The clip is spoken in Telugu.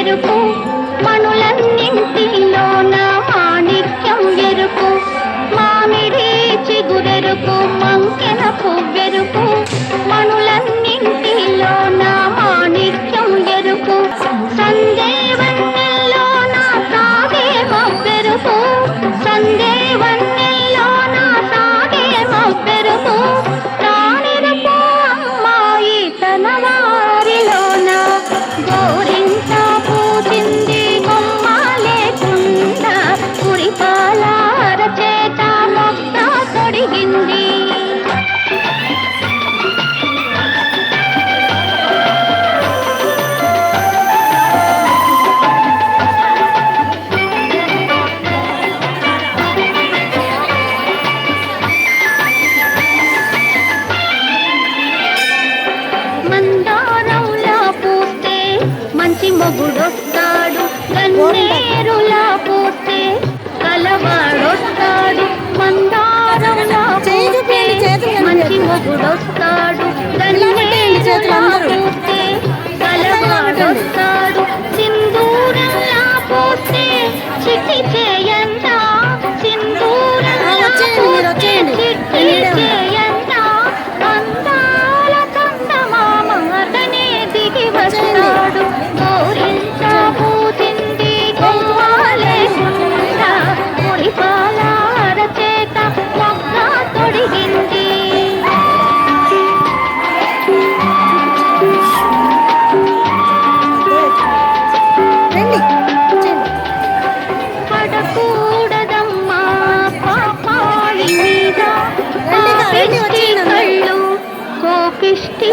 ఎరుపు మనులన్నింటిలోన మాణిక్యం ఎరుపు మామిడి చిగురెరుపు మంకెన పువ్వెరుపు మనులన్నింటిలోన మాణిక్యం ఎరుపు సందేవన్నెల్లోన సాగే మబ్బెరుపు సందేవన్నెల్లోన సాగే మబ్బెరుపు రాణెరుపు అమ్మాయి తన వారిలోన గోరింట పూసింది కొమ్మ లేకుండా కురిపాల అరచేత మొక్క తొడిగింది మందారంలా పూస్తే మంచి మొగుడొస్తాడు గన్నేరులా పూస్తే కలవాడొస్తాడు మందారంలా పూస్తే మంచి మొగుడొస్తాడు గన్నేరులా పూస్తే కలవాడొస్తాడు సింధూరంలా పూస్తే చిట్టి చేయంతా సింధూరంలా పూస్తే చిట్టి చేయంతా అందాల చందమామ అతనే దిగి వస్తాడు గోరింట పూసింది కొమ్మ లేకుండా మురిపాల అరచేత మొక్క తొడిగింది పడకూడదమ్మా పాపాయి మీద పాపిష్టి కళ్ళు కోపిష్టి